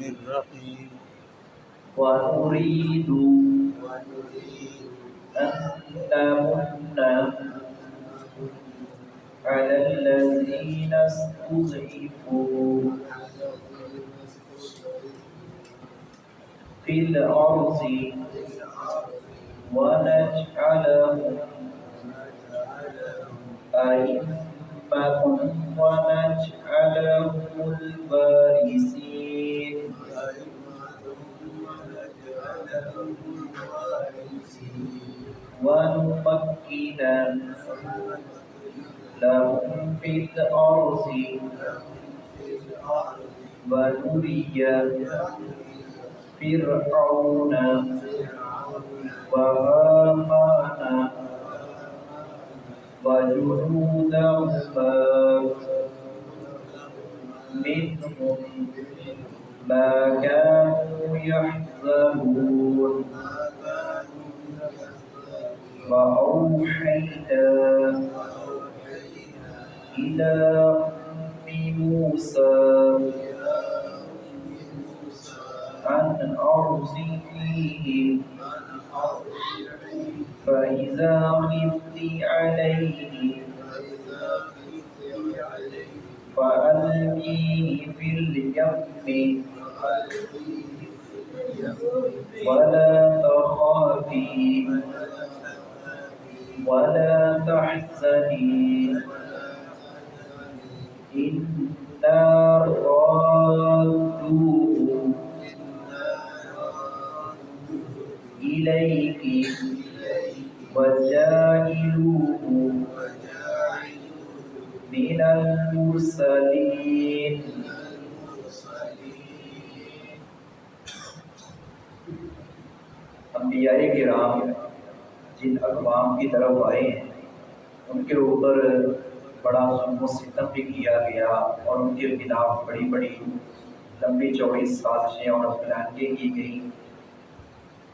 الرحيم ونريد أن نمن على الذين استضعفوا في الأرض ونجعلهم أئمة ونجعلهم الوارثين ونمكن لهم في الأرض ونري فرعون وهامان وجنودهما منهم ما كانوا يحذرون وأوحينا إلى أم موسى أن أرضعيه فإذا خفت عليه فألقيه في اليم ولا تخافي ولا تحزني إنا رادوه إليك وجاعلوه من المرسلين. انبیاء کرام جن اقوام کی طرف آئے ہیں ان کے اوپر بڑا ظلم و ستم بھی کیا گیا اور ان کے خلاف بڑی بڑی لمبی چوڑی سازشیں اور پلانیں کی گئیں.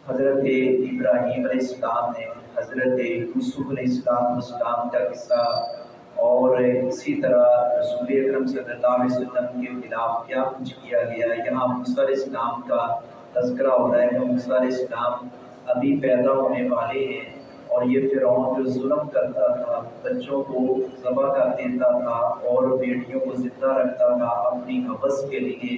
حضرت ابراہیم علیہ السلام نے حضرت یوسف علیہ السلام کا قصہ اور اسی طرح رسول اکرم صلی اللہ علیہ وسلم کے خلاف کیا کچھ کیا گیا. یہاں موسیٰ علیہ السلام کا تذکرہ ہو رہا ہے کہ موسیٰ علیہ السلام ابھی پیدا ہونے والے ہیں اور یہ فرعون جو ظلم کرتا تھا، بچوں کو ذبح کر دیتا تھا اور بیٹیوں کو زندہ رکھتا تھا اپنی حوث کے لیے.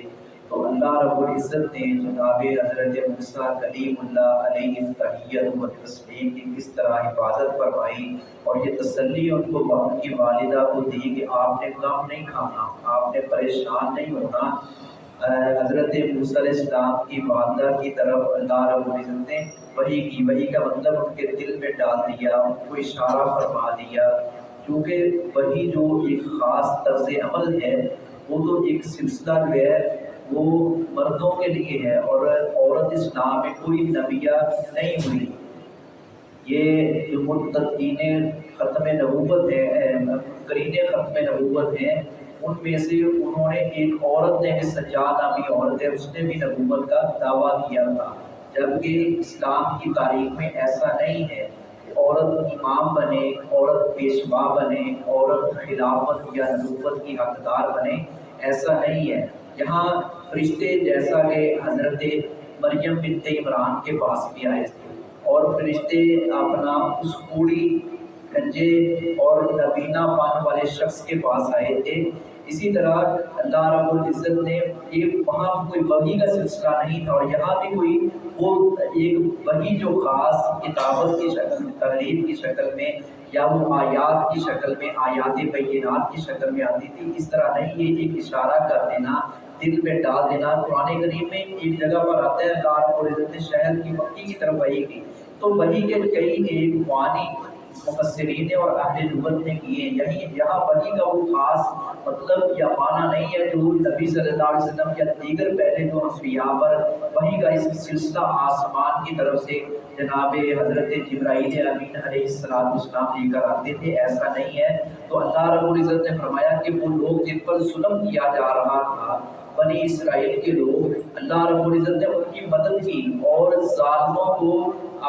تو اللہ رب العزت نے جناب حضرت موسیٰ کلیم اللہ علیہ تحیت و تسلیم کی کس طرح حفاظت فرمائی اور یہ تسلی ان کو ان کی والدہ کو دی کہ آپ نے غم نہیں کھانا، آپ نے پریشان نہیں ہونا. حضرت موسیٰ علیہ السلام کی والدہ کی طرف اللہ رب العزت نے وحی کی. وحی کا مطلب ان کے دل میں ڈال دیا، ان کو اشارہ فرما دیا، کیونکہ وحی جو ایک خاص طرز عمل ہے وہ تو ایک سلسلہ جو ہے وہ مردوں کے لیے ہے اور عورت اسلام میں کوئی نبیہ نہیں ہوئی. یہ جو متقین ختم نبوت ہے، کرین ختم نبوت ہیں، ان میں سے انہوں نے ایک عورت نے سجاد نامی عورت ہے، اس نے بھی نبوت کا دعویٰ کیا تھا. جبکہ اسلام کی تاریخ میں ایسا نہیں ہے کہ عورت امام بنے، عورت پیشوا بنے، عورت خلافت یا نبوت کی حقدار بنے، ایسا نہیں ہے. یہاں فرشتے جیسا کہ حضرت مریم بنت عمران کے پاس بھی آئے تھے اور فرشتے اپنا اس کوڑی گنجے اور نبینا پان والے شخص کے پاس آئے تھے. اسی طرح اللہ رب العزت نے ایک وہاں کوئی وحی کا سلسلہ نہیں تھا اور یہاں بھی کوئی وہ ایک وحی جو خاص کتابت کی شکل میں، تحریر کی شکل میں یا وہ آیات کی شکل میں، آیات بینات کی شکل میں آتی تھی، اس طرح نہیں. یہ ایک اشارہ کر دینا، دل میں ڈال دینا. قرآن کریم میں ایک جگہ پر آتا ہے اللہ رب العزت نے شہر کی مکی کی طرف وحی کی، تو وحی کے کئی ایک معانی مفسرین اور اہل لغت نے کیے. یہاں وحی کا وہ خاص مطلب یا معنی نہیں ہے جو نبی صلی اللہ علیہ وسلم یا دیگر پہلے جو انبیاء پر وحی کا اس سلسلہ آسمان کی طرف سے جناب حضرت جبرائیل امین علیہ السلام لے کر آتے تھے، ایسا نہیں ہے. تو اللہ رب العزت نے فرمایا کہ وہ لوگ جن پر ظلم کیا جا رہا تھا، بنی اسرائیل کے لوگ، اللہ رب العزت نے ان کی مدد کی اور ظالموں کو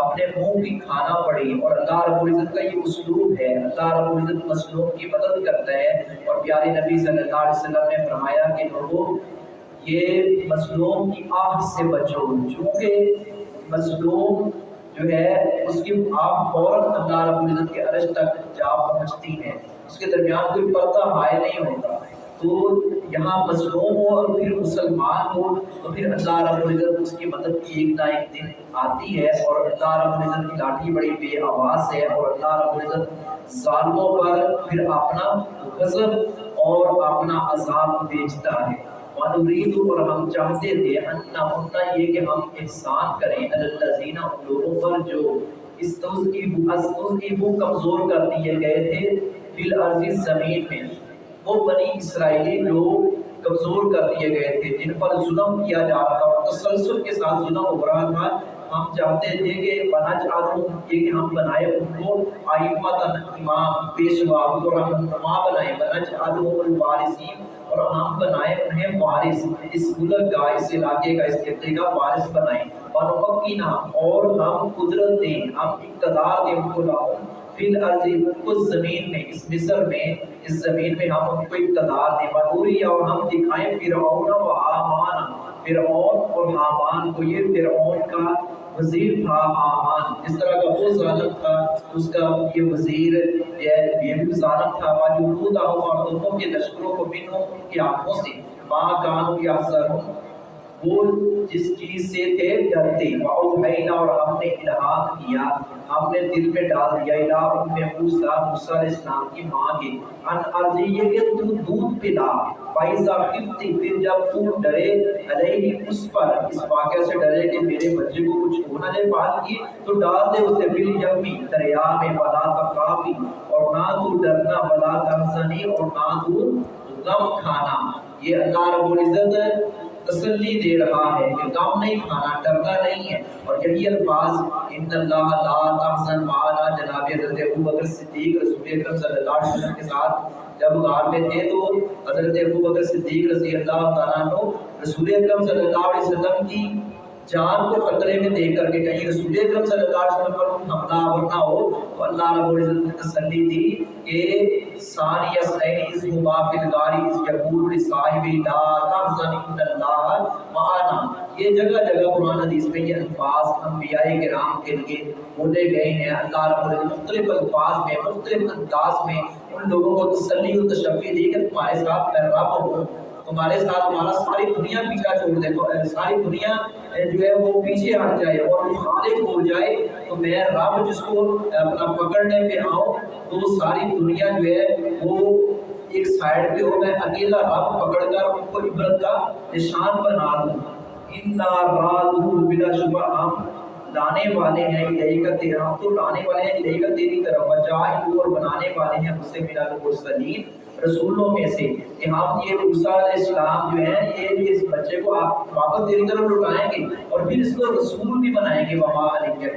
اپنے منہ کی کھانا پڑی. اور اللہ رب العزت کا یہ اسلوب ہے، اللہ رب العزت مظلوم کی مدد کرتا ہے. اور پیارے نبی صلی اللہ علیہ وسلم نے فرمایا کہ لوگوں یہ مظلوم کی آہ سے بچو، چونکہ مظلوم جو ہے اس کی آپ فوراً اللہ رب العزت کے عرش تک جا پہنچتی ہیں، اس کے درمیان کوئی پردہ حائل نہیں ہوتا۔ تو یہاں مظلوم ہو اور پھر مسلمان ہو تو پھر اللہ رب العزت اس کی مدد کی ایک نہ ایک دن آتی ہے، اور اللہ رب العزت کی لاٹھی بڑی بے آواز ہے، اور اللہ رب العزت ظالموں پر پھر اپنا غضب اور اپنا عذاب بھیجتا ہے۔ وَنُرِيدُ اور ہم چاہتے تھے ان یہ کہ ہم احسان کریں الذین ان لوگوں پر جو استضعفوا کمزور کر دیے گئے تھے فی الارض زمین میں، وہ بنی اسرائیلی جو کمزور کر دیے گئے تھے، جن پر ظلم کیا جا رہا تھا اور تسلسل کے ساتھ ظلم ہو رہا تھا، ہم چاہتے تھے کہ بنجعلہم یہ کہ ہم بنائے ان کو ائمۃ امام پیشوا اور رہنما بنائے، بنجعلہم الوارثین اور ہم بنائے انہیں وارث، اس ملک کا، اس علاقے کا، اس خطے کا وارث بنائے، ونمکنا اور ہم قدرت دیں، ہم اقتدار دیں ان کو لہم فی الارض اس زمین میں، اس مصر میں، اس زمین میں ہم ان کو اقتدار دیں، ونوری اور ہم دکھائیں فرعون و حامان، فرعون اور حامان کو۔ یہ فرعون کا وزیر تھا حامان، جس طرح کا وہ ظالم تھا اس کا یہ وزیر یہ بھی ظالم تھا، وجنودہ اور دونوں کے لشکروں کو منہم ان کی آنکھوں سے، ما کانوا یحذرون وہ جس چیز سے تھے ڈرتے، وَأَوْحَيْنَا اور ہم نے الہام کیا، ہم نے دل میں ڈال دیا، الہ ام موسیٰ علیہ السلام کی ماں کے، ان ارضی یہ کہ تو دودھ پلا، فَإِذَا خِفْتِ پھر جب تو ڈرے، علیہ اس پر، اس واقعہ سے ڈرے کہ میرے بچے کو کچھ ہونا جائے بات کی، تو ڈال دے اسے فی الیمی دریا میں، وَلَا تَخَافِي اور نہ تو ڈرنا، وَلَا تَحْزَنِي اور نہ تو غم کھانا۔ یہ اللہ رب العزت تسلی دے رہا ہے کہ غم نہیں کھانا، ڈرنا نہیں ہے۔ اور یہی الفاظ ان اللہ لا تحزن معنا جناب حضرت ابوبکر صدیق رسول اکرم صلی اللہ علیہ وسلم کے ساتھ جب غار میں تھے، تو حضرت ابوبکر صدیق رضی اللہ تعالیٰ عنہ رسول اکرم صلی اللہ علیہ وسلم کی جان کو خطرے میں دیکھ کر کے کہیں رسول اکرم صلی اللہ علیہ وسلم پر حملہ آور نہ ہو، تو اللہ رب العزت نے تسلی دی کہ ثانی اثنین اذ ہما فی الغار اذ یقول لصاحبہ لا تحزن ان اللہ معنا۔ یہ جگہ جگہ قرآن حدیث میں یہ الفاظ انبیاء کرام کے لیے بولے گئے ہیں۔ اللہ رب العزت مختلف الفاظ میں، مختلف انداز میں ان لوگوں کو تسلی و تشفی دی کہ تمہارے ساتھ میں رب ہوں، تمہارے ساتھ ہمارا ساری دنیا پیچھا چھوڑ دے، ساری دنیا جو ہے وہ پیچھے ہٹ جائے اور مخالف ہو جائے، تو میں رب جس کو اپنا پکڑنے پہ آؤں تو ساری دنیا جو ہے وہ ایک سائیڈ پہ ہو، میں اکیلا رب پکڑ کر ان کو عبرت کا نشان بنا دوں۔ اِنَّا رَادُوهُ بِلَا شُبْهَةٍ ہم لانے والے ہیں الیک تیرا، ہم تو لانے والے ہیں الیک تیری طرف، وجاعلہ اور بنانے والے ہیں اسے من المرسلین رسولوں میں سے، کہ ہم یہ موسیٰ علیہ السلام جو ہیں یہ اس بچے کو آپ واپس تیری طرف لوٹائیں گے اور پھر اس کو رسول بھی بنائیں گے، وما علیہ